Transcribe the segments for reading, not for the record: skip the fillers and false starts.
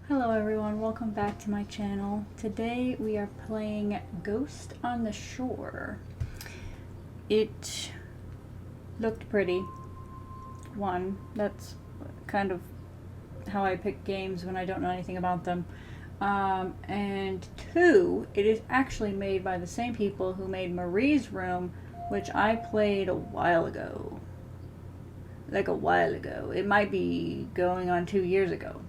Hello everyone, welcome back to my channel. Today we are playing Ghost on the Shore. It looked pretty. One, that's kind of how I pick games when I don't know anything about them. And two, it is actually made by the same people who made Marie's Room, which I played a while ago. Like a while ago. It might be going on 2 years ago.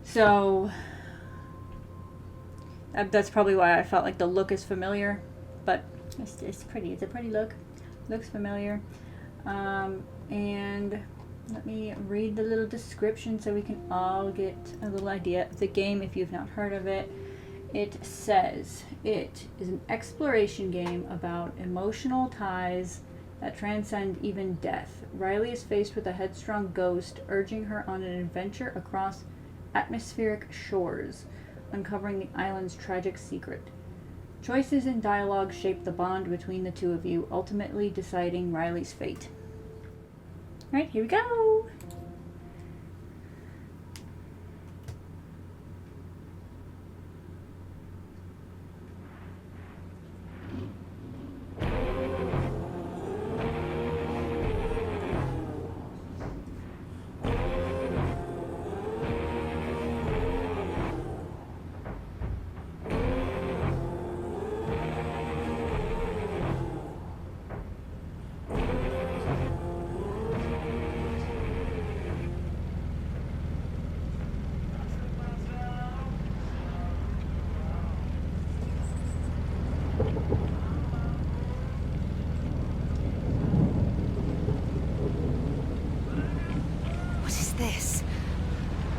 So that's probably why I felt like the look is familiar, but it's pretty. It's a pretty look. Looks familiar. And let me read the little description so we can all get a little idea of the game if you've not heard of it. It says it is an exploration game about emotional ties that transcend even death. Riley is faced with a headstrong ghost urging her on an adventure across atmospheric shores, uncovering the island's tragic secret. Choices and dialogue shape the bond between the two of you, ultimately deciding Riley's fate. Alright, here we go!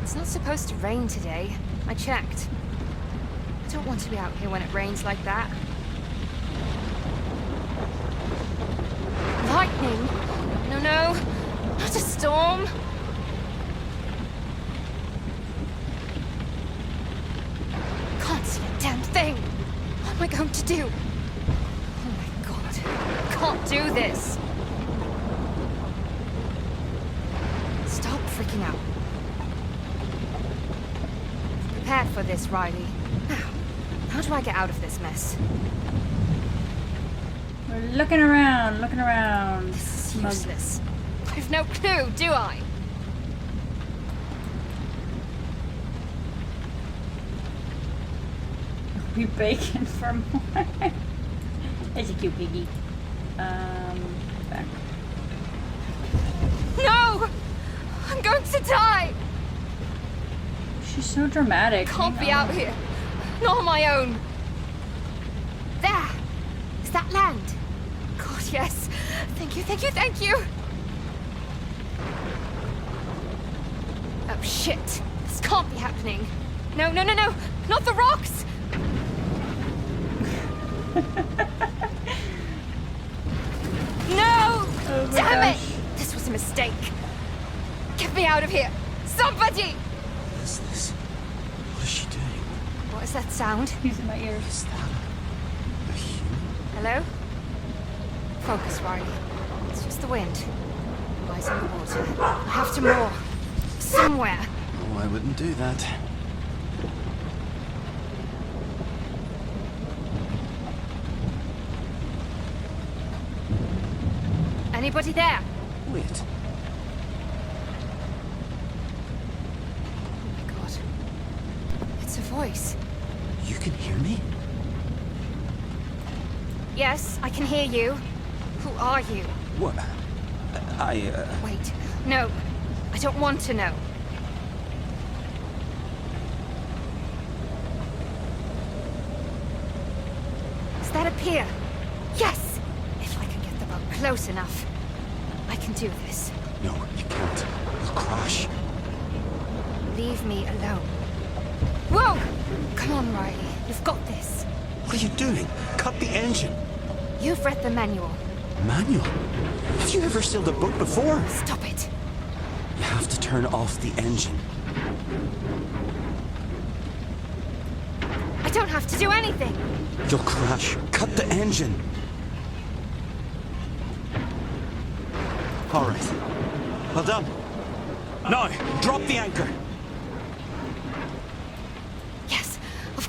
It's not supposed to rain today. I checked. I don't want to be out here when it rains like that. Lightning? No, not a storm. Can't see a damn thing. What am I going to do? Oh my god, I can't do this. Stop freaking out. Prepare for this, Riley. Now, how do I get out of this mess? We're looking around, looking around. This is useless. I've no clue, do I? We bacon for more. It's a cute piggy. Back. No! I'm going to die! She's so dramatic. Can't be out here. Not on my own. There! Is that land? God, yes. Thank you, thank you, thank you! Oh, shit. This can't be happening. No! Not the rocks! No! Oh my Damn gosh. it! This was a mistake. Get me out of here! Somebody! What is this? What is she doing? What is that sound? He's in my ears. Is that a human? Hello? Focus, Riley. It's just the wind. Eyes in the water. I have to moor. Somewhere. Oh, I wouldn't do that. Anybody there? Wait. Oh my god. It's a voice. You can hear me? Yes, I can hear you. Who are you? What? Wait. No. I don't want to know. Is that a pier? Yes! If I can get the boat close enough, I can do this. No, you can't. You'll crash. Leave me alone. Whoa! Come on, Riley. You've got this. What are you doing? Cut the engine. You've read the manual. Manual? Have you ever sailed a boat before? Stop it. You have to turn off the engine. I don't have to do anything. You'll crash. Cut the engine. All right. Well done. Now, drop the anchor.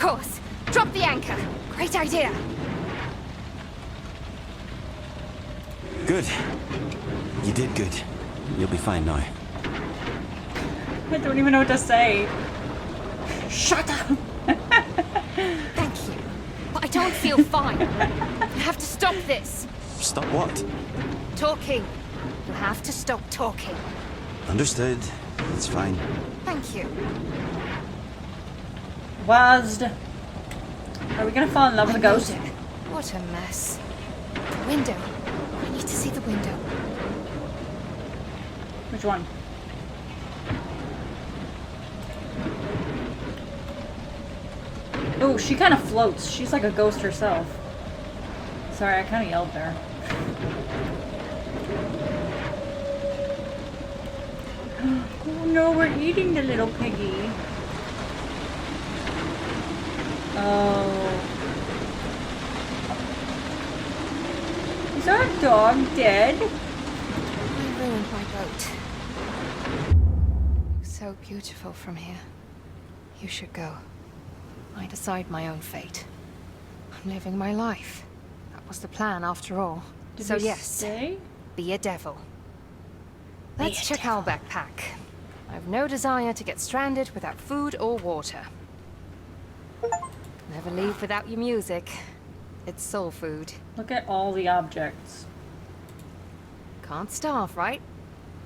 course. Drop the anchor. Great idea. Good. You did good. You'll be fine now. I don't even know what to say. Shut up! Thank you. But I don't feel fine. You have to stop this. Stop what? Talking. You have to stop talking. Understood. It's fine. Thank you. Wazd. Are we gonna fall in love with a ghost? Music. What a mess. The window. I need to see the window. Which one? Oh, she kind of floats. She's like a ghost herself. Sorry, I kind of yelled there. Oh no, we're eating the little piggy. Oh. Is our dog dead? I ruined my boat. So beautiful from here. You should go. I decide my own fate. I'm living my life. That was the plan after all. Did So we yes, stay? be a devil. Let's a check our backpack. I've no desire to get stranded without food or water. Never leave without your music. It's soul food. Look at all the objects. Can't starve, right?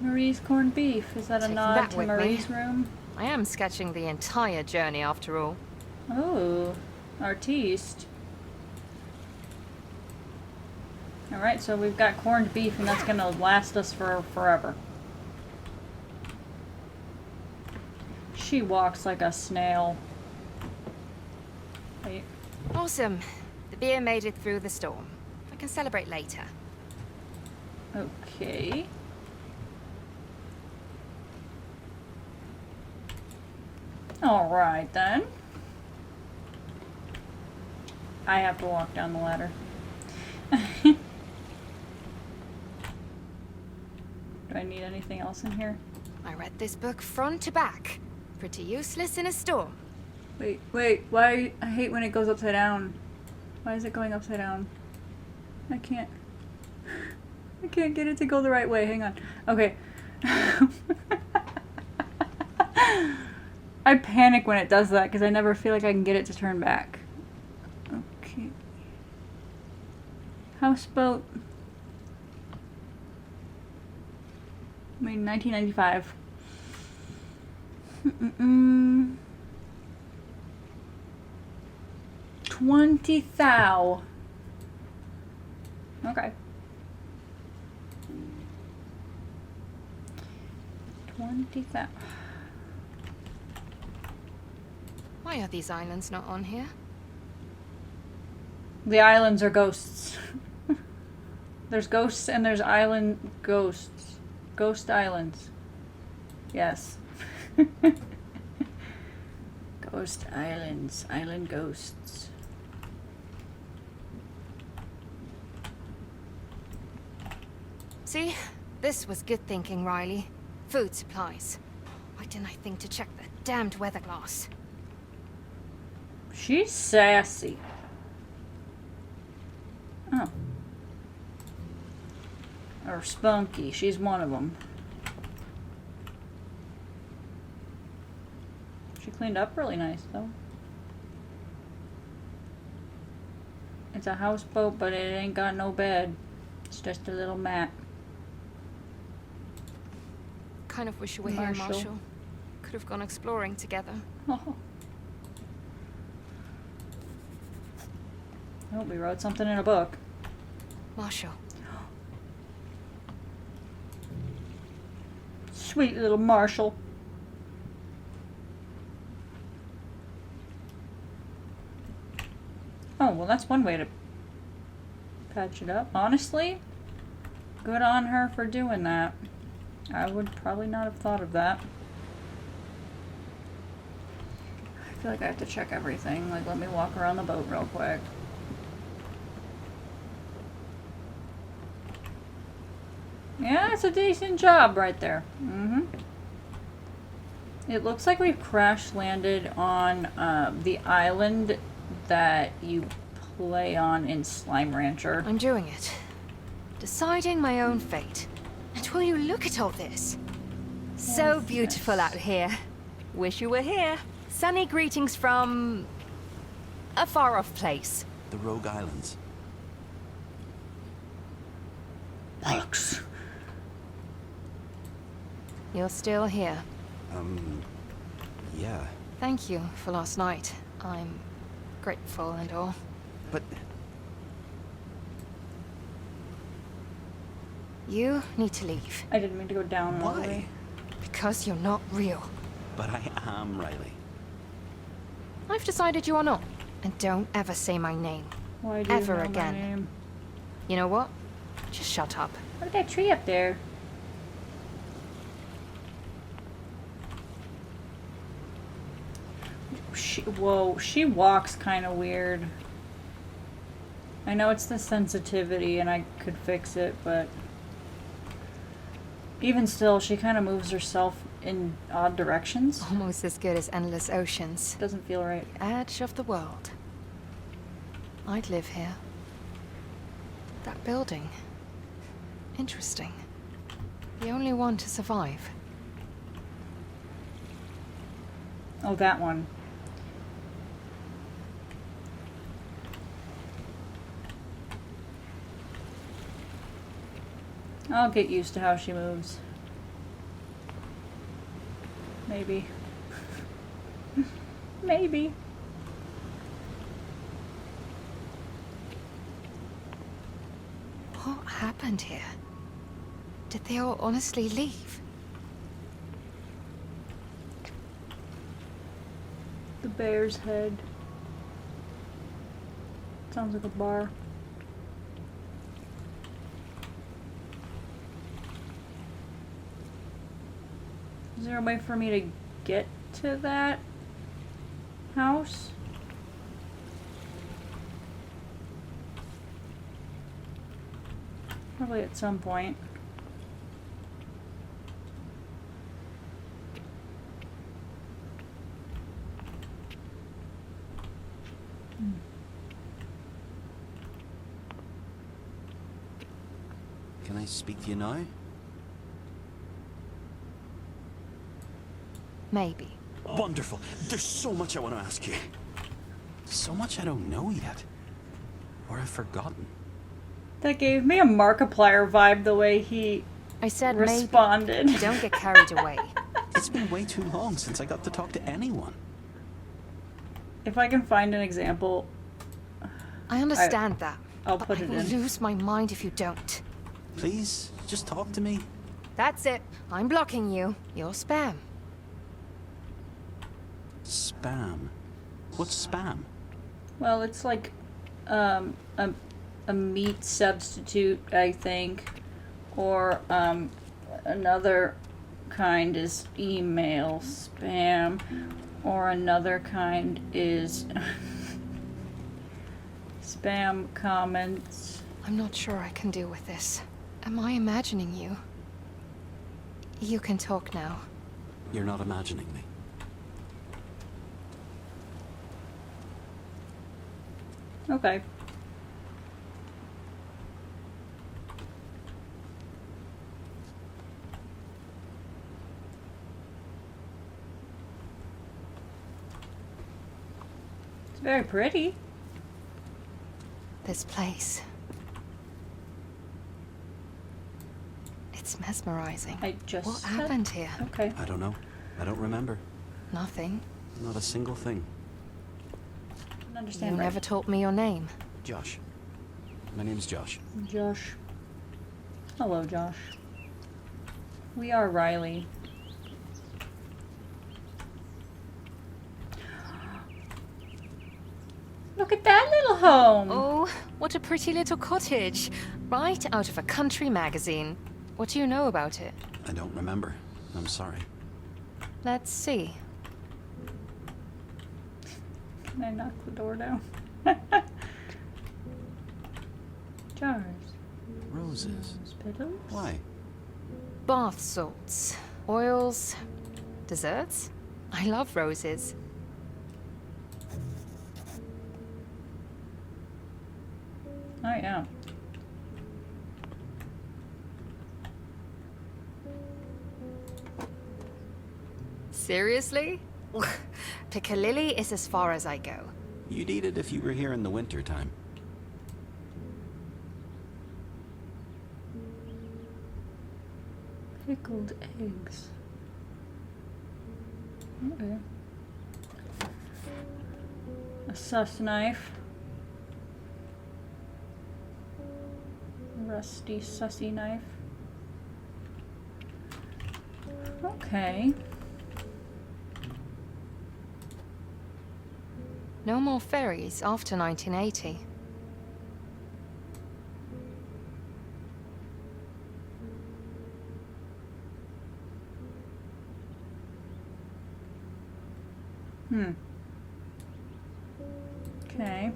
Marie's corned beef. Is that a Taking nod that to with me. Marie's room? I am sketching the entire journey after all. Oh, artiste. Alright, so we've got corned beef and that's gonna last us for forever. She walks like a snail. Wait. Awesome. The beer made it through the storm. I can celebrate later. Okay. Alright then. I have to walk down the ladder. Do I need anything else in here? I read this book front to back. Pretty useless in a storm. Wait, why? I hate when it goes upside down. Why is it going upside down? I can't get it to go the right way. Hang on. Okay. I panic when it does that because I never feel like I can get it to turn back. Okay. Houseboat. Made in 1995. 20 thou. Okay. 20 thou. Why are these islands not on here? The islands are ghosts. There's ghosts and there's island ghosts. Ghost islands. Yes. Ghost islands. Island ghosts. See? This was good thinking, Riley. Food supplies. Why didn't I think to check the damned weather glass? She's sassy. Oh. Or spunky. She's one of them. She cleaned up really nice, though. It's a houseboat, but it ain't got no bed. It's just a little mat. Kind of wish you were here, Marshall. Marshall. Could have gone exploring together. Oh. I hope we wrote something in a book. Marshall. Sweet little Marshall. Oh, well that's one way to patch it up. Honestly, good on her for doing that. I would probably not have thought of that. I feel like I have to check everything. Like, let me walk around the boat real quick. Yeah, it's a decent job right there. Mm-hmm. It looks like we've crash landed on the island that you play on in Slime Rancher. I'm doing it. Deciding my own fate. And will you look at all this? So Yes, beautiful yes. out here. Wish you were here. Sunny greetings from... a far-off place. The Rogue Islands. Bollocks. You're still here. Yeah. Thank you for last night. I'm grateful and all. But You need to leave. I didn't mean to go down all the why? way. Because you're not real. But I am Riley. I've decided you are not. And don't ever say my name. Why do you Ever know my again. name? You know what? Just shut up. Look at that tree up there. Whoa, she walks kind of weird. I know it's the sensitivity and I could fix it, but even still, she kind of moves herself in odd directions. Almost as good as endless oceans. Doesn't feel right. Edge of the world. I'd live here. That building. Interesting. The only one to survive. Oh, that one. I'll get used to how she moves. Maybe. Maybe. What happened here? Did they all honestly leave? The bear's head. Sounds like a bar. Is there a way for me to get to that house? Probably at some point. Can I speak to you now? Maybe. Wonderful. There's so much I want to ask you. So much I don't know yet. Or I've forgotten. That gave me a Markiplier vibe the way he I said responded. maybe. Don't get carried away. It's been way too long since I got to talk to anyone. If I can find an example, I understand that. I'll but put I it will in. lose my mind if you don't. Please, just talk to me. That's it. I'm blocking you. You're spam. Spam. What's spam? well, it's like a meat substitute, I think, or another kind is email spam, or another kind is spam comments. I'm not sure I can deal with this. Am I imagining you? You can talk now. You're not imagining me. Okay. It's very pretty. This place. It's mesmerizing. I just What said- happened here? Okay. I don't know. I don't remember. Nothing. Not a single thing. Didn't You understand right. never taught me your name. Josh. My name's Josh. Josh. Hello, Josh. We are Riley. Look at that little home. Oh, what a pretty little cottage. Right out of a country magazine. What do you know about it? I don't remember. I'm sorry. Let's see. Can I knock the door down? Jars. Roses. Rose petals. Why? Bath salts. Oils. Desserts? I love roses. Oh, yeah. Seriously? Piccalilli is as far as I go. You'd eat it if you were here in the winter time. Pickled eggs. Okay. A sus knife. Rusty sussy knife. Okay. No more ferries after 1980. Okay.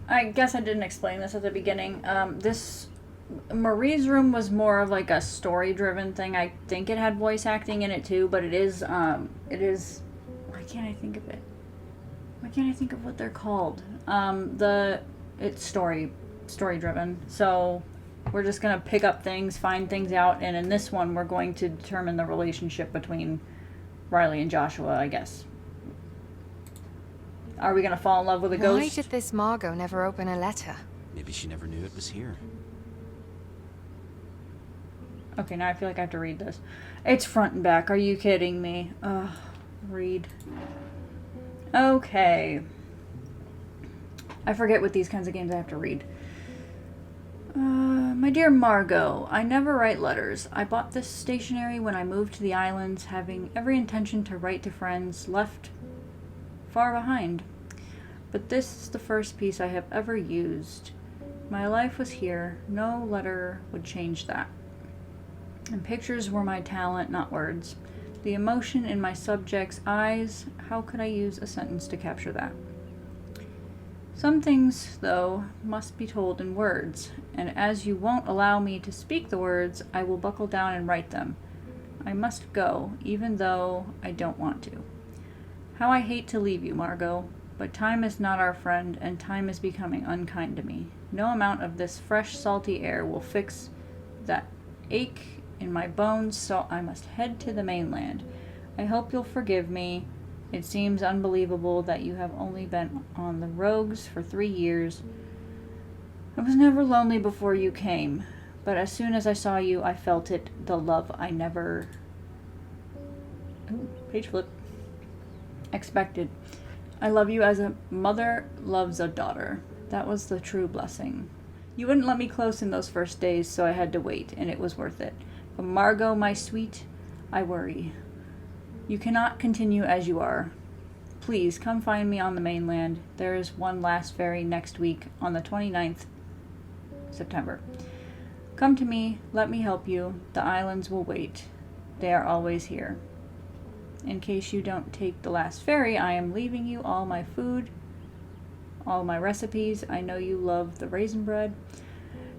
I guess I didn't explain this at the beginning. Marie's room was more of like a story-driven thing. I think it had voice acting in it too, but it is, why can't I think of it? Why can't I think of what they're called? It's story-driven. So we're just gonna pick up things, find things out, and in this one we're going to determine the relationship between Riley and Joshua, I guess. Are we gonna fall in love with a ghost? Why did this Margot never open a letter? Maybe she never knew it was here. Okay, now I feel like I have to read this. It's front and back. Are you kidding me? Ugh. Read. Okay. I forget what these kinds of games I have to read. My dear Margot, I never write letters. I bought this stationery when I moved to the islands, having every intention to write to friends left far behind. But this is the first piece I have ever used. My life was here. No letter would change that. And pictures were my talent, not words. The emotion in my subject's eyes, how could I use a sentence to capture that? Some things, though, must be told in words, and as you won't allow me to speak the words, I will buckle down and write them. I must go, even though I don't want to. How I hate to leave you, Margot, but time is not our friend, and time is becoming unkind to me. No amount of this fresh, salty air will fix that ache in my bones, so I must head to the mainland. I hope you'll forgive me. It seems unbelievable that you have only been on the Rogues for 3 years. I was never lonely before you came, but as soon as I saw you, I felt it, the love I never... Ooh, page flip. Expected. I love you as a mother loves a daughter. That was the true blessing. You wouldn't let me close in those first days, so I had to wait, and it was worth it. But Margot, my sweet, I worry. You cannot continue as you are. Please, come find me on the mainland. There is one last ferry next week on the 29th September. Come to me, let me help you. The islands will wait. They are always here. In case you don't take the last ferry, I am leaving you all my food, all my recipes. I know you love the raisin bread,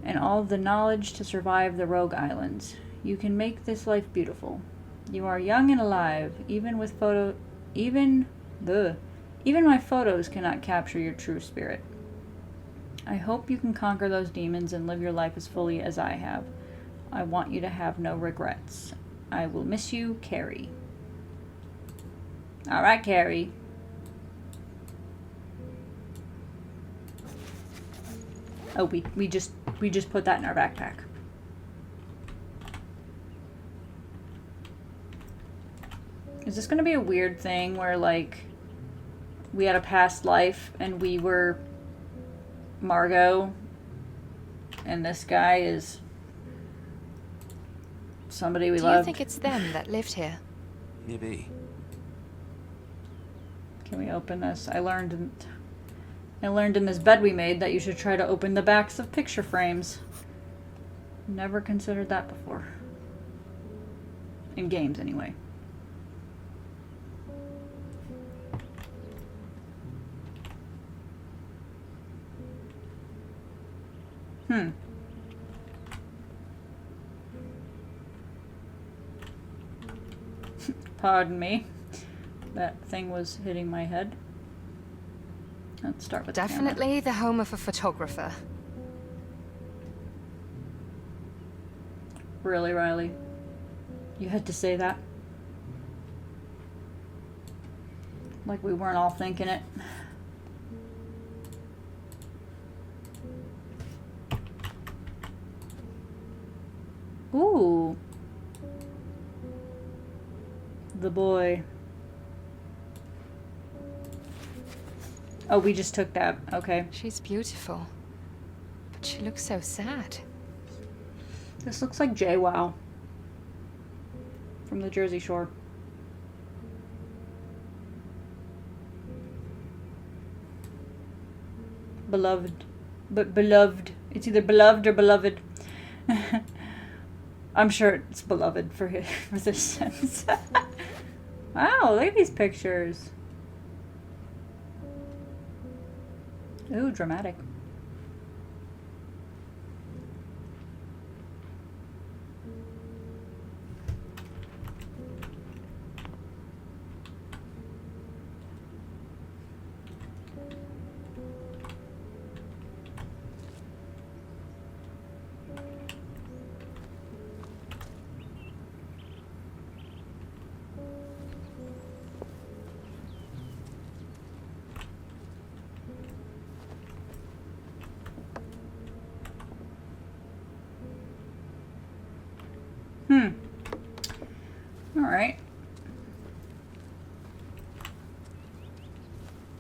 and all the knowledge to survive the Rogue Islands. You can make this life beautiful. You are young and alive, even my photos cannot capture your true spirit. I hope you can conquer those demons and live your life as fully as I have. I want you to have no regrets. I will miss you, Carrie. All right, Carrie. Oh, we just put that in our backpack. Is this going to be a weird thing where, like, we had a past life and we were Margot and this guy is somebody we loved? Do you think it's them that lived here? Maybe. Can we open this? I learned in this bed we made that you should try to open the backs of picture frames. Never considered that before. In games, anyway. Hmm. Pardon me. That thing was hitting my head. Let's start with Definitely the home of a photographer. the camera. Really, Riley? You had to say that? Like we weren't all thinking it. Ooh. The boy. Oh, we just took that. Okay. She's beautiful. But she looks so sad. This looks like JWoww from the Jersey Shore. Beloved. But beloved. It's either beloved or beloved. I'm sure it's beloved for this sense. Wow, look at these pictures. Ooh, dramatic. Alright.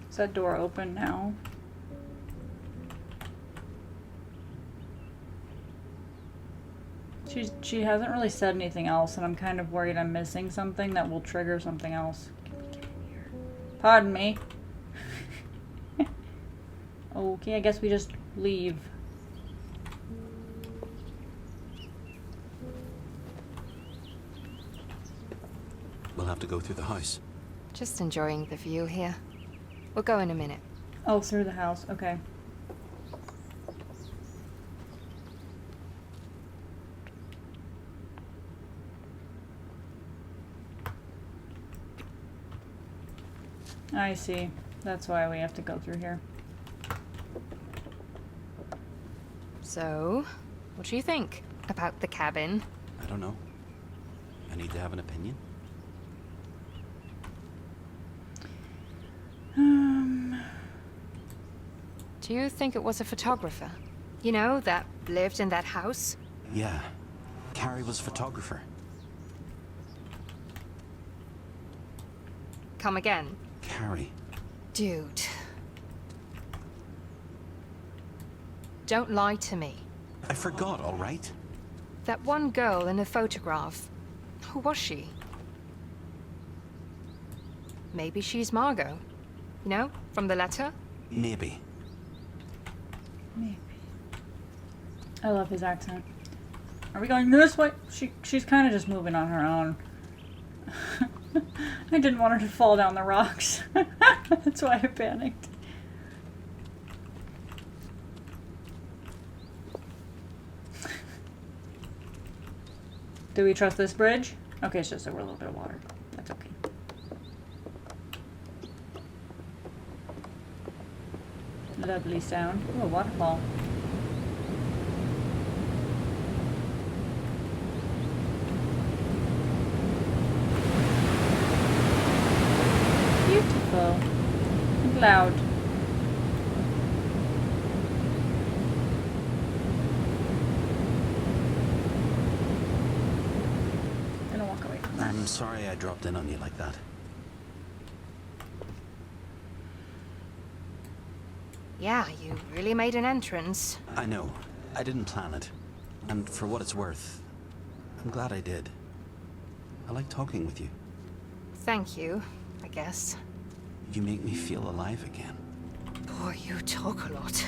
Is that door open now? She hasn't really said anything else, and I'm kind of worried I'm missing something that will trigger something else. Can we get in here? Pardon me. Okay, I guess we just leave. We'll have to go through the house. Just enjoying the view here. We'll go in a minute. Oh, through the house. Okay. I see. That's why we have to go through here. So, what do you think about the cabin? I don't know. I need to have an opinion. Do you think it was a photographer? You know, that lived in that house? Yeah. Carrie was a photographer. Come again. Carrie. Dude. Don't lie to me. I forgot, all right? That one girl in the photograph. Who was she? Maybe she's Margot. You know, from the letter? Maybe. Maybe. I love his accent. Are we going this way? She's kind of just moving on her own. I didn't want her to fall down the rocks. That's why I panicked. Do we trust this bridge? Okay, it's just over a little bit of water. That's okay. Lovely sound. Ooh, a waterfall. Beautiful. And loud. Gonna walk away from that. I'm sorry I dropped in on you like that. Yeah, you really made an entrance. I know. I didn't plan it. And for what it's worth, I'm glad I did. I like talking with you. Thank you, I guess. You make me feel alive again. Boy, you talk a lot.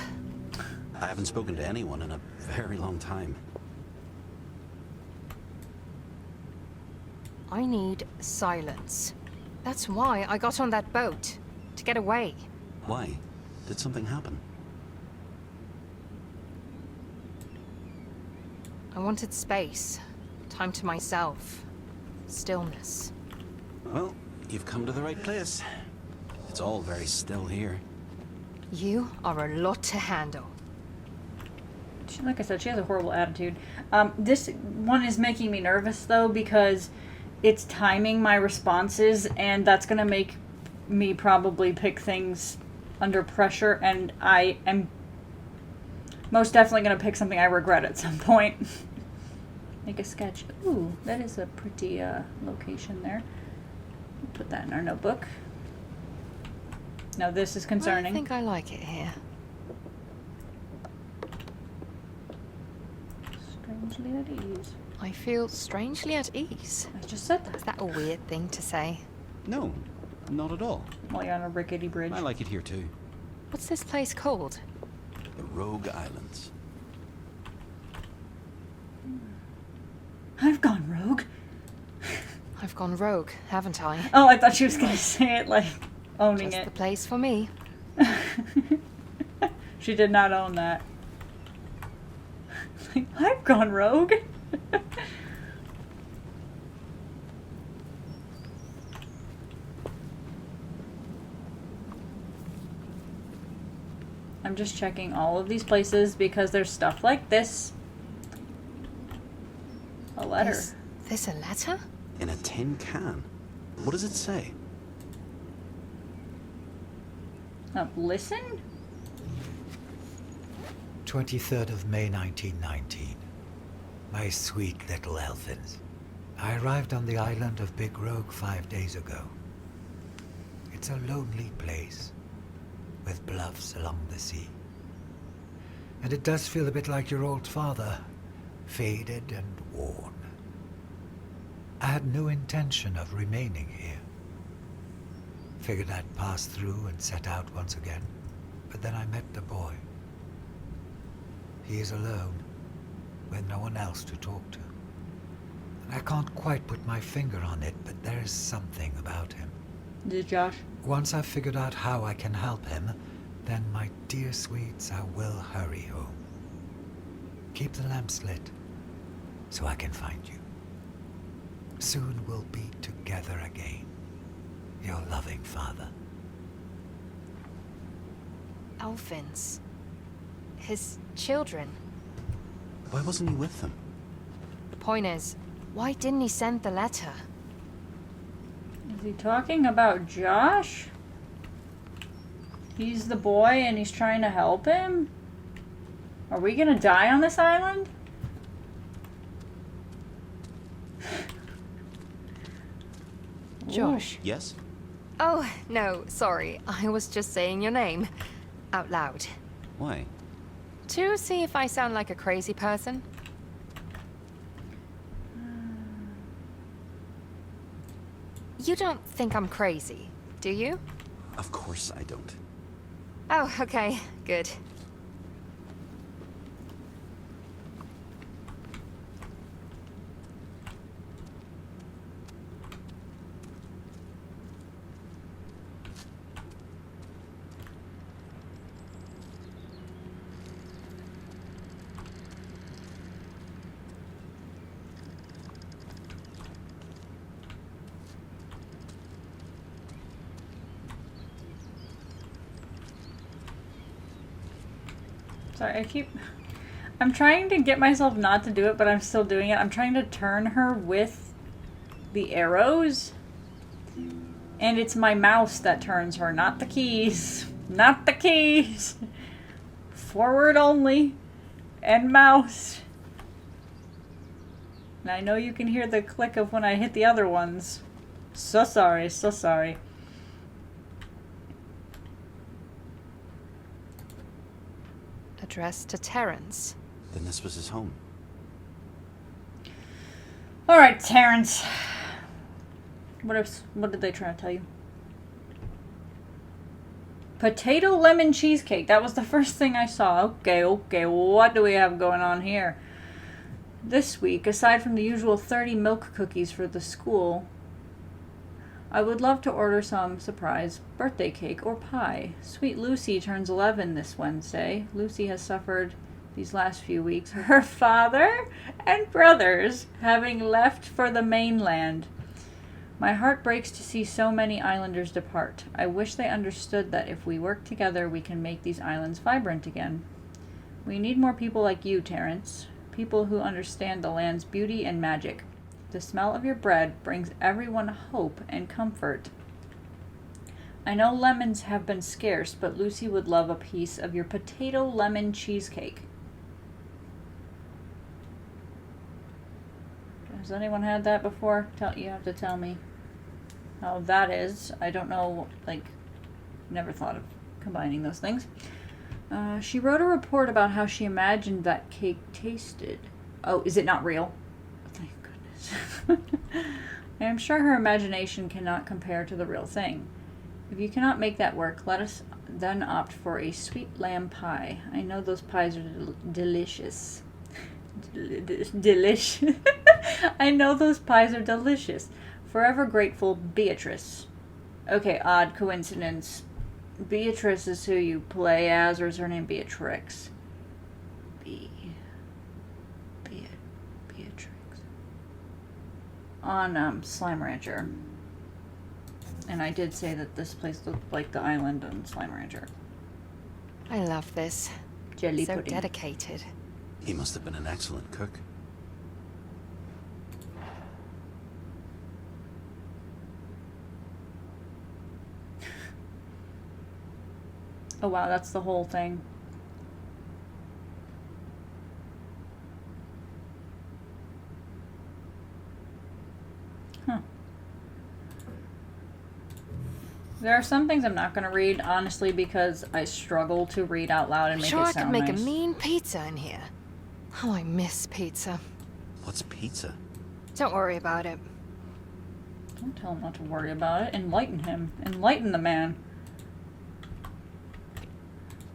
I haven't spoken to anyone in a very long time. I need silence. That's why I got on that boat. To get away. Why? Did something happen? I wanted space. Time to myself. Stillness. Well, you've come to the right place. It's all very still here. You are a lot to handle. Like I said, she has a horrible attitude. This one is making me nervous, though, because it's timing my responses, and that's going to make me probably pick things under pressure, and I am most definitely going to pick something I regret at some point. Make a sketch. Ooh, that is a pretty location there. Put that in our notebook. Now this is concerning. I think I like it here. Strangely at ease. I feel strangely at ease. I just said that. Is that a weird thing to say? No, not at all. While you're on a rickety bridge. I like it here too. What's this place called? The Rogue Islands. I've gone rogue. I've gone rogue, haven't I? Oh, I thought she was going to say it like owning Just it. the place for me. She did not own that. I've gone rogue. I'm just checking all of these places because there's stuff like this. A letter. Is this a letter? In a tin can. What does it say? Listen? 23rd of May 1919. My sweet little Elfins. I arrived on the island of Big Rogue 5 days ago. It's a lonely place, with bluffs along the sea. And it does feel a bit like your old father, faded and worn. I had no intention of remaining here. Figured I'd pass through and set out once again, but then I met the boy. He is alone, with no one else to talk to. And I can't quite put my finger on it, but there is something about him. Is it Josh? Once I've figured out how I can help him, then, my dear sweets, I will hurry home. Keep the lamps lit, so I can find you. Soon we'll be together again. Your loving father. Elfins. His children. Why wasn't he with them? The point is, why didn't he send the letter? Is he talking about Josh? He's the boy and he's trying to help him? Are we gonna die on this island? Josh. Yes? Oh, no, sorry. I was just saying your name. Out loud. Why? To see if I sound like a crazy person. You don't think I'm crazy, do you? Of course I don't. Oh, okay. Good. Sorry, I'm trying to get myself not to do it, but I'm still doing it. I'm trying to turn her with the arrows. And it's my mouse that turns her, not the keys. Not the keys! Forward only. And mouse. And I know you can hear the click of when I hit the other ones. So sorry, so sorry. Addressed to Terrence. Then this was his home. Alright, Terrence. What did they try to tell you? Potato lemon cheesecake. That was the first thing I saw. Okay. What do we have going on here? This week, aside from the usual 30 milk cookies for the school, I would love to order some surprise birthday cake or pie. Sweet Lucy turns 11 this Wednesday. Lucy has suffered these last few weeks. Her father and brothers having left for the mainland. My heart breaks to see so many islanders depart. I wish they understood that if we work together, we can make these islands vibrant again. We need more people like you, Terrence. People who understand the land's beauty and magic. The smell of your bread brings everyone hope and comfort. I know lemons have been scarce, but Lucy would love a piece of your potato lemon cheesecake. Has anyone had that before? You have to tell me how that is. I don't know, never thought of combining those things. She wrote a report about how she imagined that cake tasted. Oh, is it not real? Thank goodness. I am sure her imagination cannot compare to the real thing. If you cannot make that work, let us then opt for a sweet lamb pie. I know those pies are delicious. Delicious. I know those pies are delicious. Forever grateful, Beatrice. Okay, odd coincidence. Beatrice is who you play as, or is her name Beatrix? Beatrix. On Slime Rancher. And I did say that this place looked like the island on Slime Rancher. I love this. Jelly So pudding. dedicated. He must have been an excellent cook. Oh wow, that's the whole thing. Huh. There are some things I'm not going to read, honestly, because I struggle to read out loud and make Sure, it I could sound make nice. a mean pizza in here. Oh, I miss pizza. What's pizza? Don't worry about it. Don't tell him not to worry about it. Enlighten him. Enlighten the man.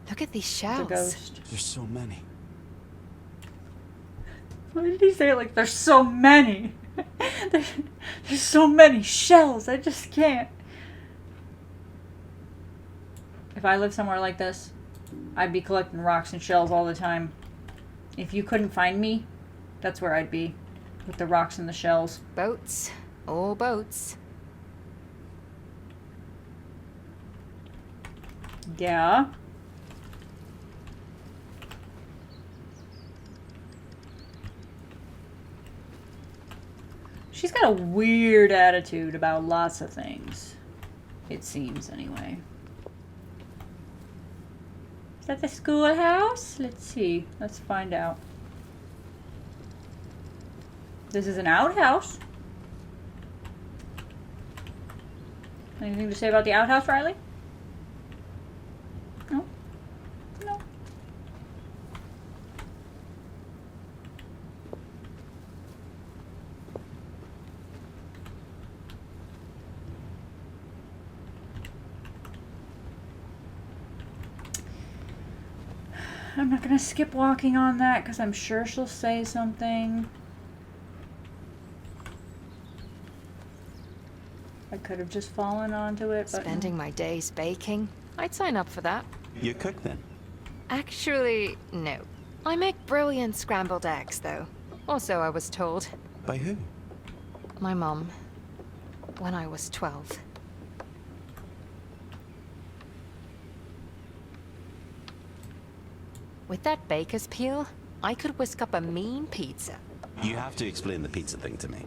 Look at these The shells. ghost. There's so many. Why did he say it like there's so many? There's so many shells. I just can't. If I lived somewhere like this, I'd be collecting rocks and shells all the time. If you couldn't find me, that's where I'd be. With the rocks and the shells. Boats. All boats. Yeah. She's got a weird attitude about lots of things. It seems, anyway. Is that the schoolhouse? Let's see. Let's find out. This is an outhouse. Anything to say about the outhouse, Riley? No? No. I'm not gonna skip walking on that because I'm sure she'll say something. I could have just fallen onto it, but Spending my days baking. I'd sign up for that. You cook then? Actually, no. I make brilliant scrambled eggs, though. Also, I was told. By who? My mum. When I was 12. With that baker's peel, I could whisk up a mean pizza. You have to explain the pizza thing to me.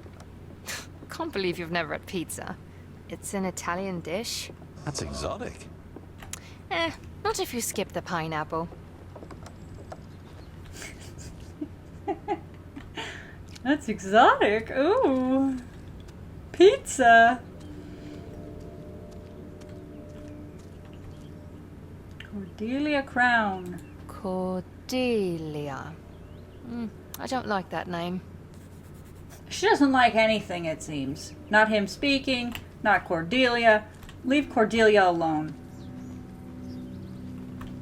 Can't believe you've never had pizza. It's an Italian dish. That's exotic. Not if you skip the pineapple. that's exotic. Ooh. Pizza. Cordelia Crown. Cordelia. I don't like that name. She doesn't like anything, it seems. Not him speaking, not Cordelia. Leave Cordelia alone.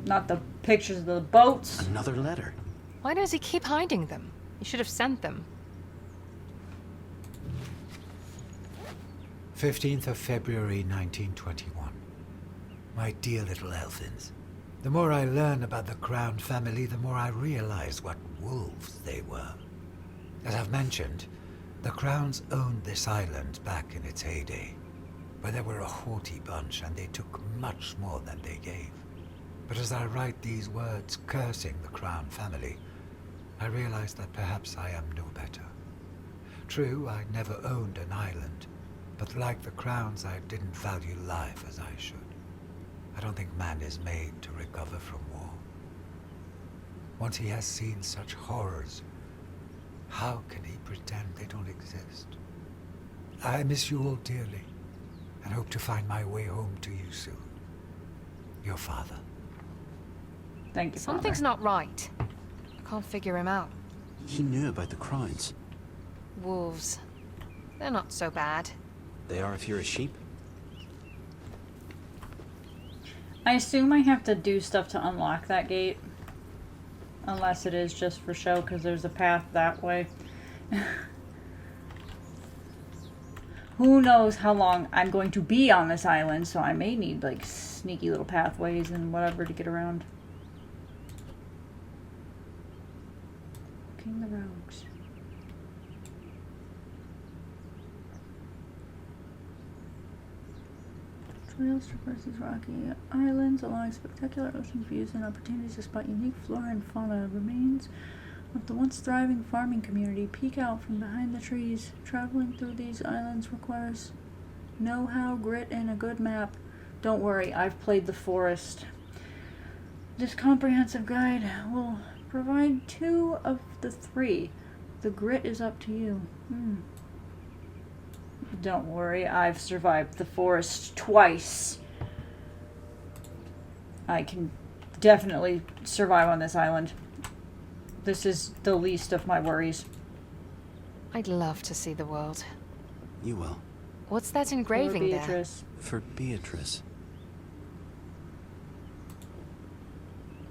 Not the pictures of the boats. Another letter. Why does he keep hiding them? He should have sent them. 15th of February 1921. My dear little Elfins, The more I learn about the Crown family, the more I realize what wolves they were. As I've mentioned, the Crowns owned this island back in its heyday, but they were a haughty bunch and they took much more than they gave. But as I write these words cursing the Crown family, I realize that perhaps I am no better. True, I never owned an island, but like the Crowns, I didn't value life as I should. I don't think man is made to recover from war. Once he has seen such horrors, how can he pretend they don't exist? I miss you all dearly, and hope to find my way home to you soon. Your father. Thank you, Something's Father. not right. I can't figure him out. He knew about the crowns. Wolves. They're not so bad. They are if you're a sheep. I assume I have to do stuff to unlock that gate. Unless it is just for show, because there's a path that way. Who knows how long I'm going to be on this island, so I may need, like, sneaky little pathways and whatever to get around. King the Rogues. Trails traverse these rocky islands, allowing spectacular ocean views and opportunities to spot unique flora and fauna. Remains of the once thriving farming community peek out from behind the trees. Traveling through these islands requires know-how, grit, and a good map. Don't worry, I've played the forest. This comprehensive guide will provide 2 of the 3. The grit is up to you. Don't worry, I've survived the forest twice. I can definitely survive on this island. This is the least of my worries. I'd love to see the world. You will. What's that Poor engraving there? Beatrice. For Beatrice.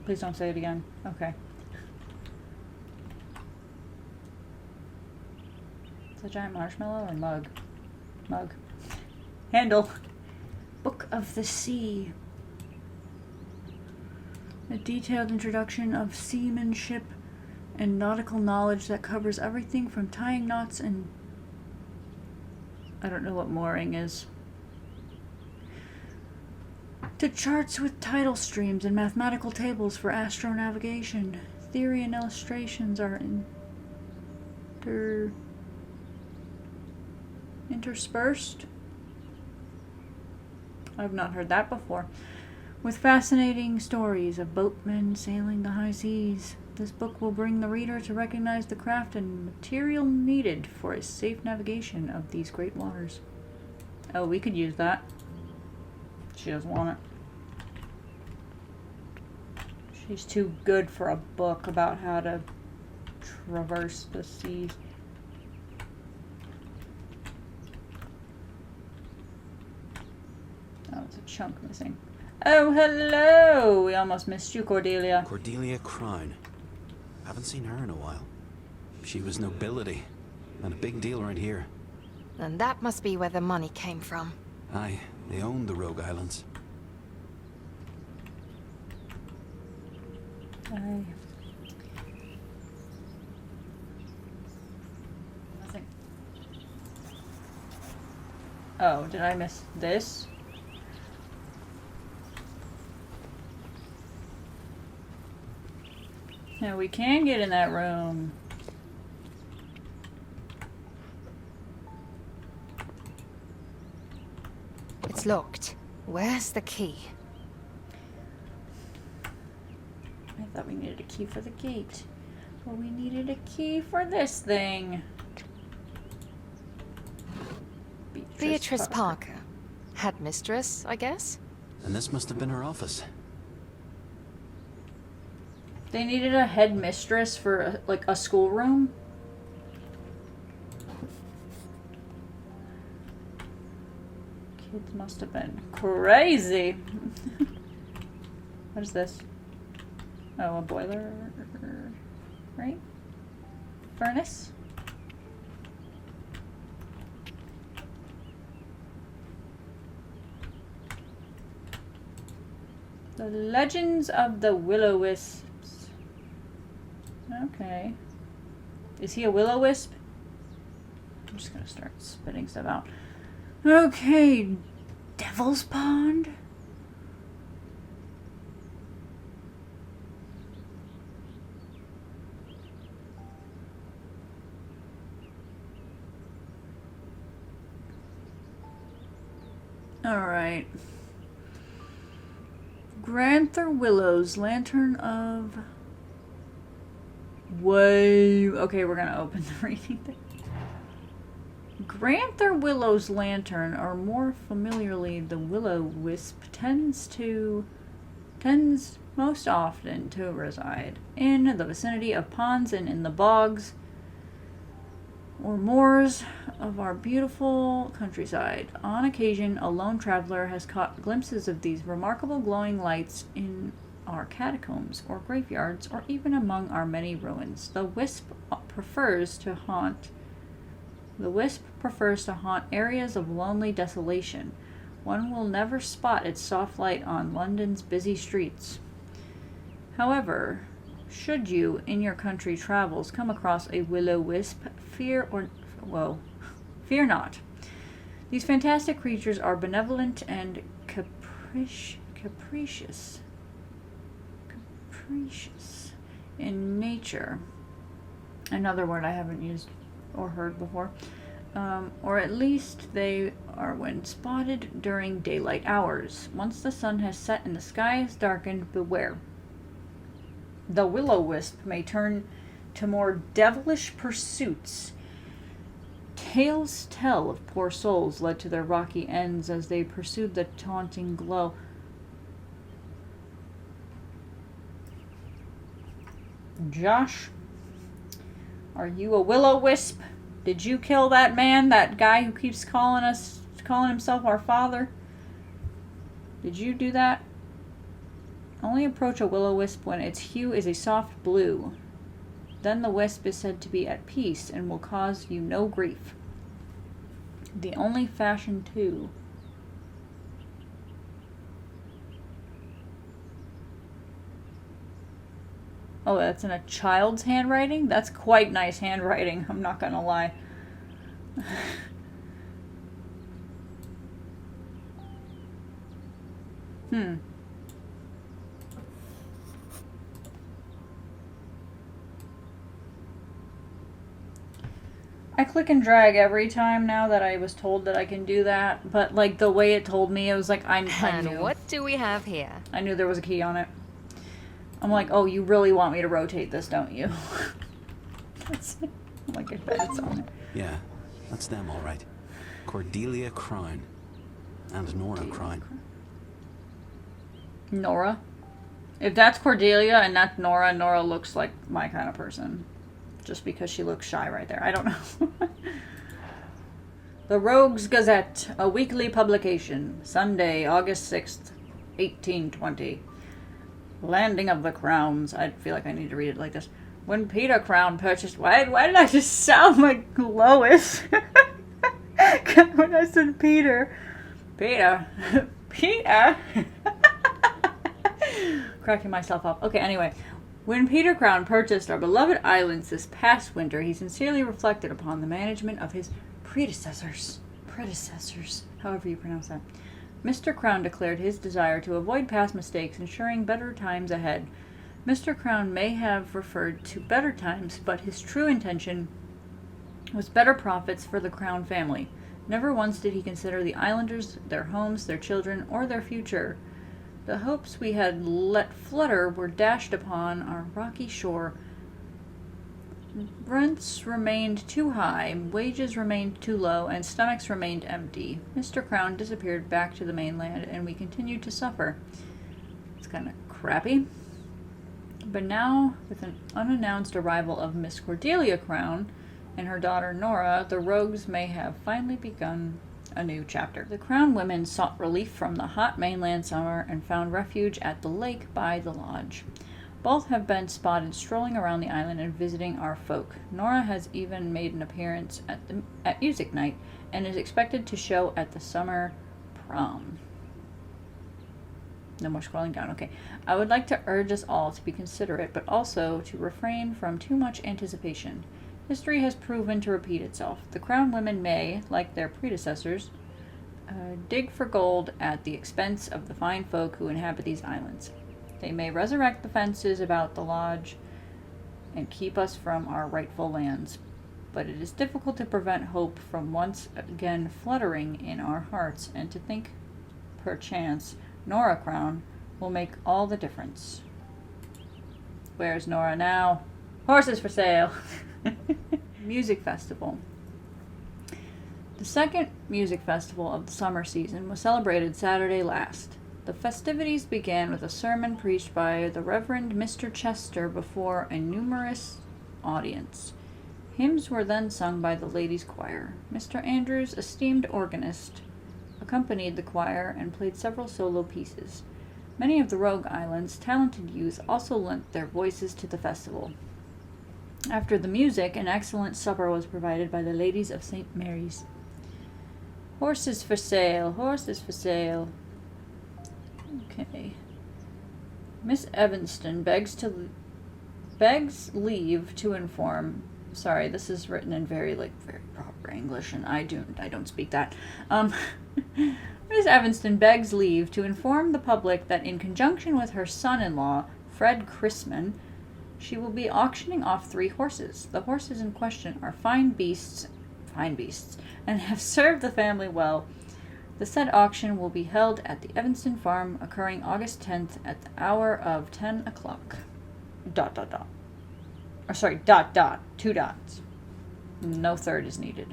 Please don't say it again. Okay. It's a giant marshmallow or mug? Mug. Handle. Book of the Sea. A detailed introduction of seamanship and nautical knowledge that covers everything from tying knots and... I don't know what mooring is. To charts with tidal streams and mathematical tables for astronavigation. Theory and illustrations are interspersed. I've not heard that before. With fascinating stories of boatmen sailing the high seas. This book will bring the reader to recognize the craft and material needed for a safe navigation of these great waters. Oh, we could use that. She doesn't want it. She's too good for a book about how to traverse the seas. Oh, it's a chunk missing. Oh, hello! We almost missed you, Cordelia. Cordelia Crown. Haven't seen her in a while. She was nobility, and a big deal right here. And that must be where the money came from. Aye, they owned the Rogue Islands. Nothing. Oh, did I miss this? No, we can get in that room. It's locked. Where's the key? I thought we needed a key for the gate. But we needed a key for this thing. Beatrice Parker. Headmistress, I guess? And this must have been her office. They needed a headmistress for like a schoolroom. Kids must have been crazy. What is this? Oh, a boiler, right? Furnace? The Legends of the Will-O-Wisps. Okay. Is he a Will-O-Wisp? I'm just gonna start spitting stuff out. Okay. Devil's Pond? Alright. Granther Willow's Lantern of... Whoa. Okay, we're gonna open the reading thing. Granther Willow's Lantern, or more familiarly the Will-O-Wisp, tends most often to reside in the vicinity of ponds and in the bogs or moors of our beautiful countryside. On occasion, a lone traveler has caught glimpses of these remarkable glowing lights in our catacombs or graveyards, or even among our many ruins. The wisp prefers to haunt areas of lonely desolation. One will never spot its soft light on London's busy streets. However, should you, in your country travels, come across a Will-O-Wisp, fear not. These fantastic creatures are benevolent and capricious in nature. Another word I haven't used or heard before. Or at least they are when spotted during daylight hours. Once the sun has set and the sky is darkened, beware. The Will-O-Wisp may turn to more devilish pursuits. Tales tell of poor souls led to their rocky ends as they pursued the taunting glow. Josh, are you a Will-O-Wisp? Did you kill that man, that guy who keeps calling himself our father? Did you do that? Only approach a Will-O-Wisp when its hue is a soft blue. Then the wisp is said to be at peace and will cause you no grief. The only fashion too. Oh, that's in a child's handwriting? That's quite nice handwriting, I'm not gonna lie. I click and drag every time now that I was told that I can do that, but like the way it told me, it was like I And knew. what do we have here? I knew there was a key on it. I'm like, oh, you really want me to rotate this, don't you? I'm like, I bet it's on there. Yeah, that's them, all right. Cordelia Crown. And Nora Crown. Nora? If that's Cordelia and that's Nora, Nora looks like my kind of person. Just because she looks shy right there. I don't know. The Rogues Gazette, a weekly publication. Sunday, August 6th, 1820. Landing of the Crowns. I feel like I need to read it like this. When Peter Crown purchased... Why did I just sound like Lois? When I said Peter. Peter. Peter. Cracking myself up. Okay, anyway. When Peter Crown purchased our beloved islands this past winter, he sincerely reflected upon the management of his predecessors, however you pronounce that. Mr. Crown declared his desire to avoid past mistakes, ensuring better times ahead. Mr. Crown may have referred to better times, but his true intention was better profits for the Crown family. Never once did he consider the islanders, their homes, their children, or their future. The hopes we had let flutter were dashed upon our rocky shore. Rents remained too high, wages remained too low, and stomachs remained empty. Mr. Crown disappeared back to the mainland, and we continued to suffer. It's kind of crappy. But now, with an unannounced arrival of Miss Cordelia Crown and her daughter Nora, the Rogues may have finally begun a new chapter. The Crown women sought relief from the hot mainland summer and found refuge at the lake by the lodge. Both have been spotted strolling around the island and visiting our folk. Nora has even made an appearance at music night and is expected to show at the summer prom. No more scrolling down. Okay. I would like to urge us all to be considerate, but also to refrain from too much anticipation. History has proven to repeat itself. The crown women may, like their predecessors, dig for gold at the expense of the fine folk who inhabit these islands. They may resurrect the fences about the lodge and keep us from our rightful lands. But it is difficult to prevent hope from once again fluttering in our hearts, and to think, perchance, Nora Crown will make all the difference. Where's Nora now? Horses for sale! Music Festival. The second music festival of the summer season was celebrated Saturday last. The festivities began with a sermon preached by the Reverend Mr. Chester before a numerous audience. Hymns were then sung by the ladies' choir. Mr. Andrews, esteemed organist, accompanied the choir and played several solo pieces. Many of the Rogue Islands' talented youth also lent their voices to the festival. After the music, an excellent supper was provided by the ladies of St. Mary's. Horses for sale, horses for sale. Okay. Miss Evanston begs leave to inform. Sorry, this is written in very proper English, and I don't speak that. Miss Evanston begs leave to inform the public that in conjunction with her son-in-law, Fred Chrisman, she will be auctioning off 3 horses. The horses in question are fine beasts, and have served the family well. The said auction will be held at the Evanston farm, occurring August 10th at the hour of 10 o'clock. ... Or sorry, ... 2 dots. No third is needed.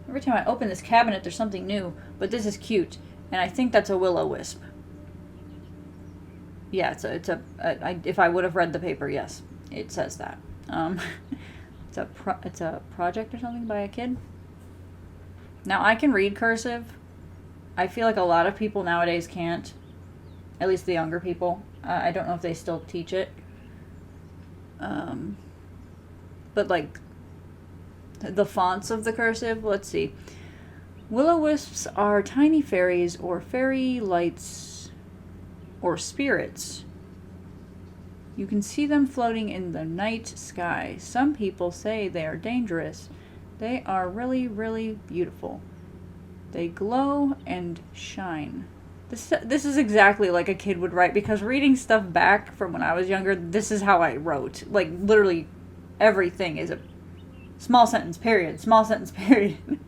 Every time I open this cabinet, there's something new, but this is cute, and I think that's a will-o-wisp. Yeah, if I would have read the paper, yes, it says that. It's a project or something by a kid. Now, I can read cursive. I feel like a lot of people nowadays can't. At least the younger people. I don't know if they still teach it. But, like, the fonts of the cursive, let's see. Will-o-wisps are tiny fairies or fairy lights or spirits. You can see them floating in the night sky. Some people say they are dangerous. They are really, really beautiful. They glow and shine. This is exactly like a kid would write, because reading stuff back from when I was younger, this is how I wrote. Like, literally everything is a small sentence, period, small sentence, period.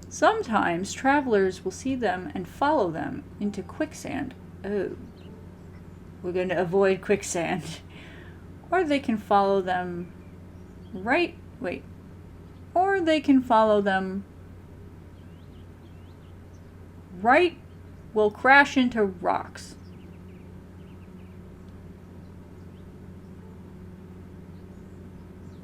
Sometimes travelers will see them and follow them into quicksand. Oh. We're going to avoid quicksand. Or they can follow them Or they can follow them right will crash into rocks.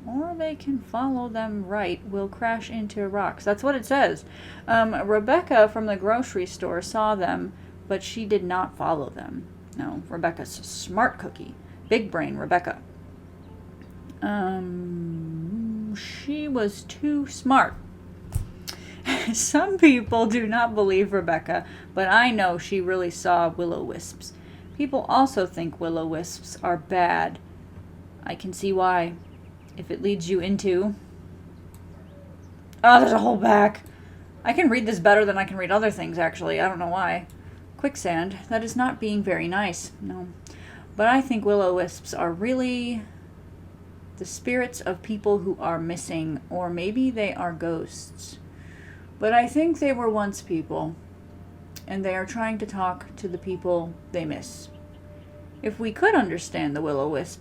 Or they can follow them right will crash into rocks. That's what it says. Rebecca from the grocery store saw them, but she did not follow them. No, Rebecca's a smart cookie. Big brain Rebecca. She was too smart. Some people do not believe Rebecca, but I know she really saw will-o-wisps. People also think will-o-wisps are bad. I can see why. If it leads you into... Oh, there's a whole back. I can read this better than I can read other things, actually. I don't know why. Quicksand. That is not being very nice. No. But I think will-o-wisps are really the spirits of people who are missing, or maybe they are ghosts. But I think they were once people, and they are trying to talk to the people they miss. If we could understand the will-o-wisp,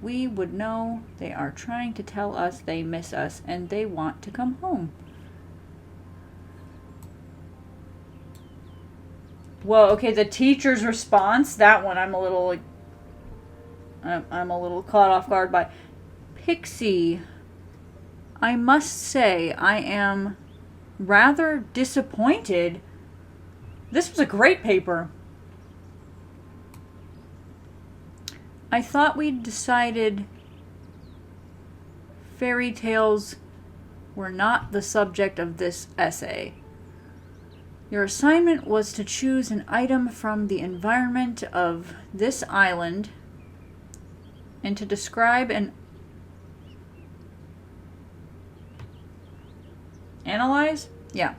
we would know they are trying to tell us they miss us and they want to come home. Whoa, okay, the teacher's response, that one I'm a little caught off guard by. Pixie, I must say I am rather disappointed. This was a great paper. I thought we'd decided fairy tales were not the subject of this essay. Your assignment was to choose an item from the environment of this island and to describe and analyze? Yeah.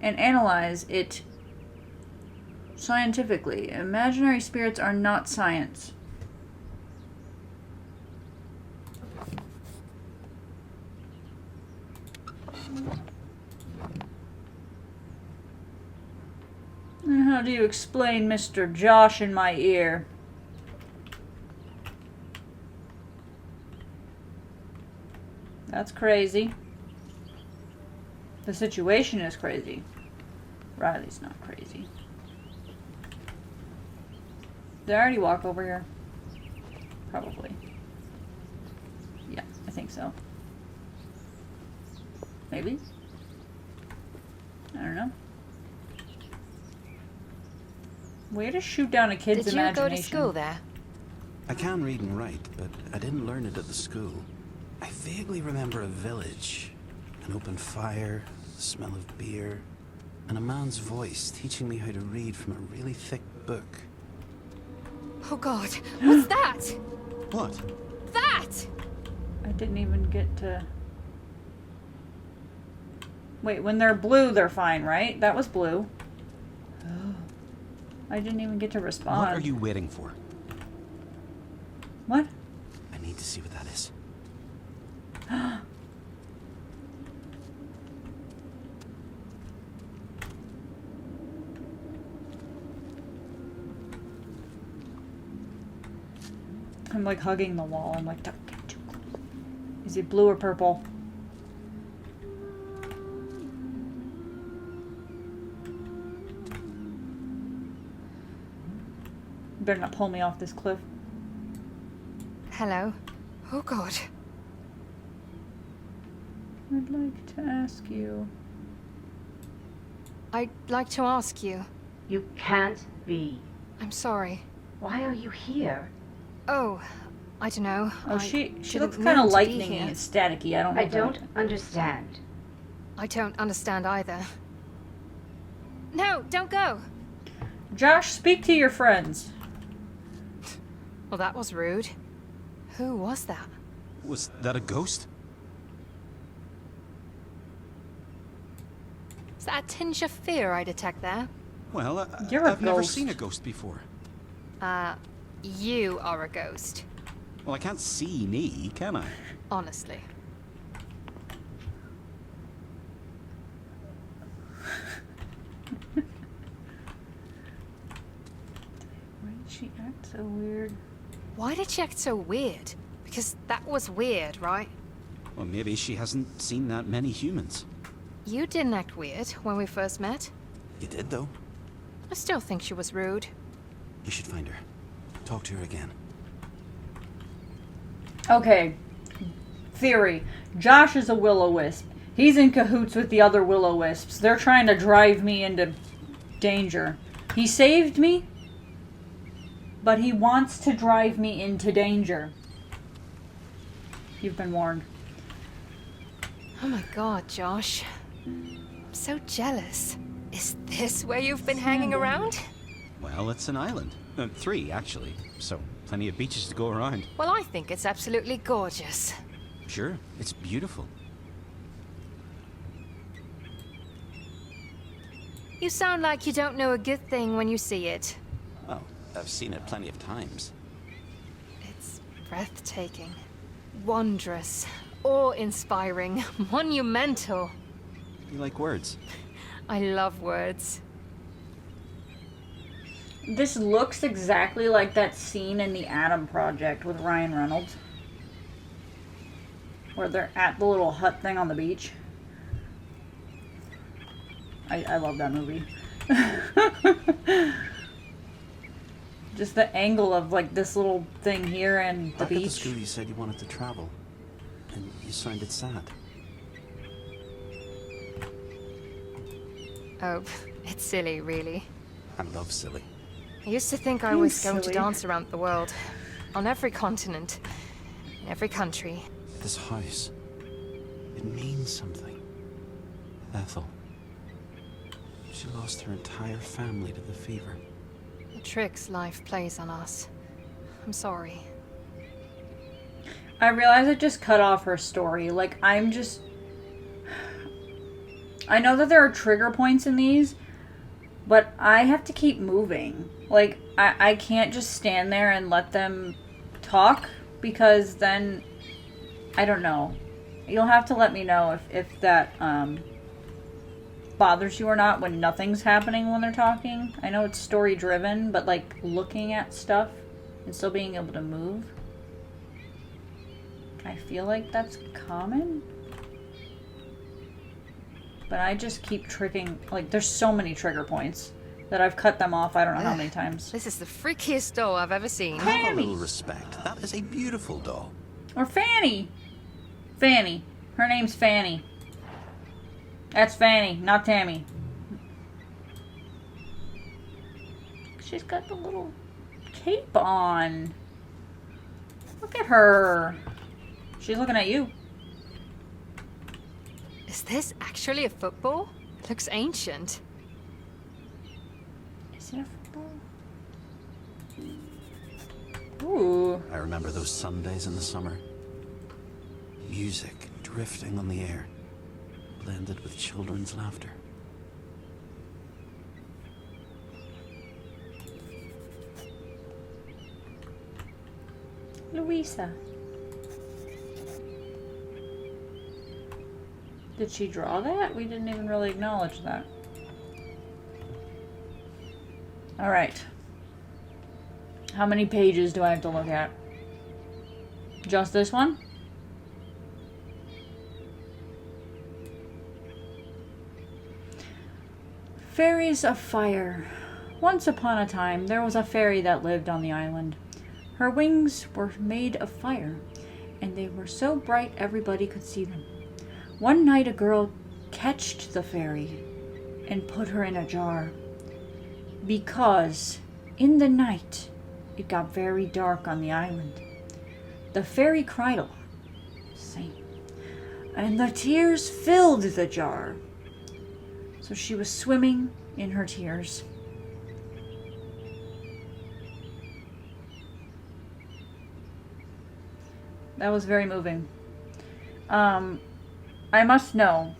And analyze it scientifically. Imaginary spirits are not science. How do you explain Mr. Josh in my ear? That's crazy. The situation is crazy. Riley's not crazy. Did I already walk over here? Probably. Yeah, I think so. Maybe? I don't know. Way to shoot down a kid's Did you imagination. go to school there? I can read and write, but I didn't learn it at the school. I vaguely remember a village, an open fire, the smell of beer, and a man's voice teaching me how to read from a really thick book. Oh god, what's that? What? That! I didn't even get to... Wait, when they're blue, they're fine, right? That was blue. I didn't even get to respond. What are you waiting for? What? I need to see what that is. I'm like hugging the wall. I'm like, don't get too close. Is it blue or purple? You better not pull me off this cliff. Hello? Oh god. I'd like to ask you. I'd like to ask you. You can't be. I'm sorry. Why are you here? Oh, I don't know. Oh, I she didn't looks mean kind of to be lightning-y here. and staticky. I don't know. I if don't understand. I don't understand either. No, don't go! Josh, speak to your friends. Well, that was rude. Who was that? Was that a ghost? Is that a tinge of fear I detect there? Well, You're a I've never ghost. seen a ghost before. You are a ghost. Well, I can't see me, can I? Honestly. Why did she act so weird? Why did she act so weird? Because that was weird, right? Well, maybe she hasn't seen that many humans. You didn't act weird when we first met. You did, though. I still think she was rude. You should find her. Talk to her again. Okay. Theory. Josh is a will-o-wisp. He's in cahoots with the other will-o-wisps. They're trying to drive me into danger. He saved me, but he wants to drive me into danger. You've been warned. Oh my god, Josh. I'm so jealous. Is this where you've been hanging around? Well, it's an island. 3, actually. So, plenty of beaches to go around. Well, I think it's absolutely gorgeous. Sure, it's beautiful. You sound like you don't know a good thing when you see it. Oh, I've seen it plenty of times. It's breathtaking, wondrous, awe-inspiring, monumental. You like words? I love words. This looks exactly like that scene in The Adam Project with Ryan Reynolds. Where they're at the little hut thing on the beach. I love that movie. Just the angle of like this little thing here and the Back at the beach. school you said you wanted to travel. And you sounded sad. Oh, it's silly, really. I love silly. I used to think I Being was going to silly. dance around the world. On every continent. In every country. This house. It means something. Ethel. She lost her entire family to the fever. The tricks life plays on us. I'm sorry. I realize I just cut off her story. Like, I'm just... I know that there are trigger points in these, but I have to keep moving. Like, I can't just stand there and let them talk, because then, I don't know. You'll have to let me know if that bothers you or not when nothing's happening when they're talking. I know it's story driven, but like looking at stuff and still being able to move, I feel like that's common. But I just keep tricking, like there's so many trigger points that I've cut them off I don't know how many times. This is the freakiest doll I've ever seen. Have a little respect. That is a beautiful doll. Or Fanny. Fanny. Her name's Fanny. That's Fanny, not Tammy. She's got the little cape on. Look at her. She's looking at you. Is this actually a football? It looks ancient. Is it a football? Ooh. I remember those Sundays in the summer. Music drifting on the air, blended with children's laughter. Louisa. Did she draw that? We didn't even really acknowledge that. Alright. How many pages do I have to look at? Just this one? Fairies of Fire. Once upon a time, there was a fairy that lived on the island. Her wings were made of fire, and they were so bright everybody could see them. One night a girl catched the fairy and put her in a jar, because in the night it got very dark on the island. The fairy cried a lot, same, and the tears filled the jar. So she was swimming in her tears. That was very moving. I must know.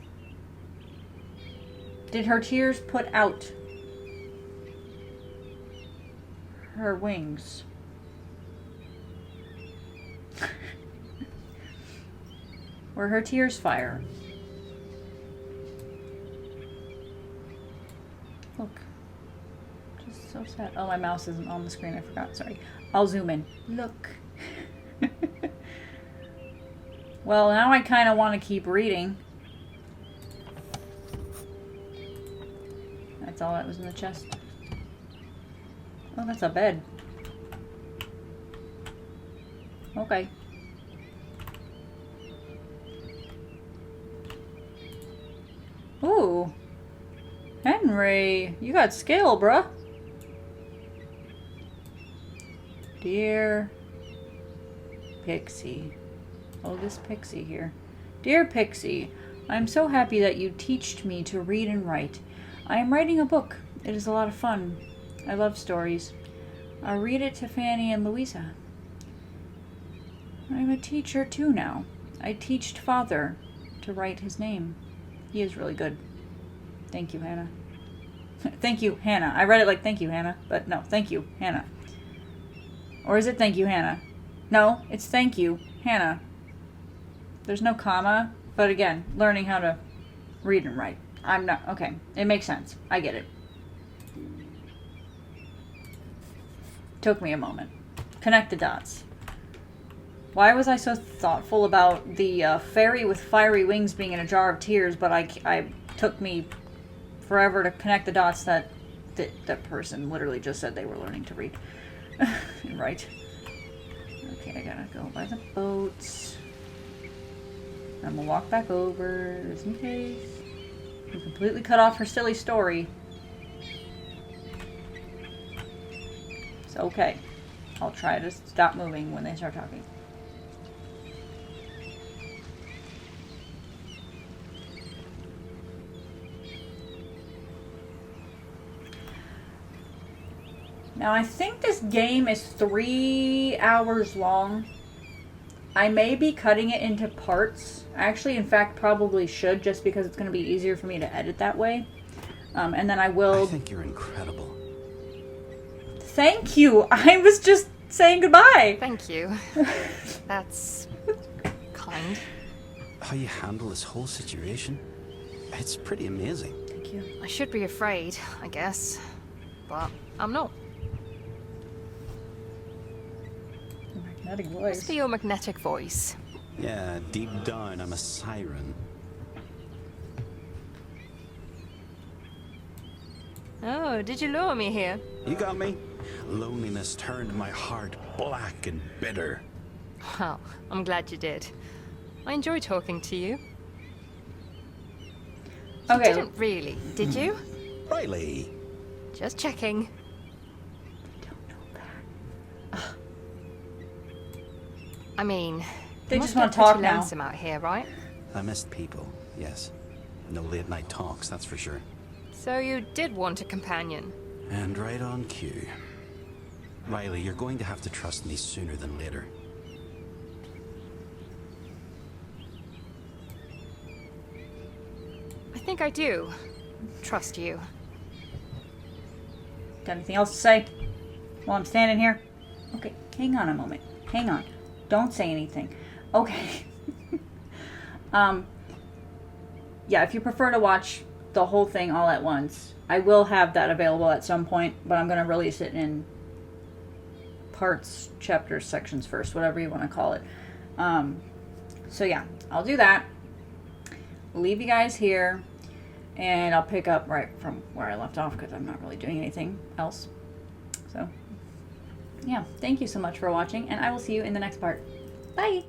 Did her tears put out her wings? Were her tears fire? Look. Just so sad. Oh, my mouse isn't on the screen. I forgot. Sorry. I'll zoom in. Look. Well, now I kind of want to keep reading. That's all that was in the chest. Oh, that's a bed. Okay. Ooh. Henry, you got skill, bruh. Dear Pixie. Oh, this Pixie here. Dear Pixie, I am so happy that you teached me to read and write. I am writing a book. It is a lot of fun. I love stories. I'll read it to Fanny and Louisa. I'm a teacher too now. I teached Father to write his name. He is really good. Thank you, Hannah. Thank you, Hannah. I read it like thank you, Hannah, but no, thank you, Hannah. Or is it thank you, Hannah? No, it's thank you, Hannah. There's no comma, but again, learning how to read and write. I'm not, okay, it makes sense. I get it. Took me a moment. Connect the dots. Why was I so thoughtful about the fairy with fiery wings being in a jar of tears, but I took me forever to connect the dots that person literally just said they were learning to read. Right. Okay, I gotta go by the boats. I'm gonna walk back over just in case. We completely cut off her silly story. It's okay. I'll try to stop moving when they start talking. Now, I think this game is 3 hours long. I may be cutting it into parts. Actually, in fact, probably should, just because it's going to be easier for me to edit that way. And then I will... I think you're incredible. Thank you! I was just saying goodbye! Thank you. That's kind. How you handle this whole situation, it's pretty amazing. Thank you. I should be afraid, I guess. But I'm not. Magnetic Must voice. be your magnetic voice. Yeah, deep down, I'm a siren. Oh, did you lure me here? You got me? Loneliness turned my heart black and bitter. Well, I'm glad you did. I enjoy talking to you. You Okay. didn't really, did you? Riley! Just checking. Don't know that. I mean, They it just must wanna get talk pretty now. lonesome out here, right? I missed people, yes. No late night talks, that's for sure. So you did want a companion. And right on cue. Riley, you're going to have to trust me sooner than later. I think I do. Trust you. Got anything else to say while I'm standing here? Okay, hang on a moment. Hang on. Don't say anything. Okay. Yeah, if you prefer to watch the whole thing all at once, I will have that available at some point, but I'm going to release it in parts, chapters, sections first, whatever you want to call it. So yeah, I'll do that. Leave you guys here, and I'll pick up right from where I left off because I'm not really doing anything else. So yeah, thank you so much for watching, and I will see you in the next part. Bye!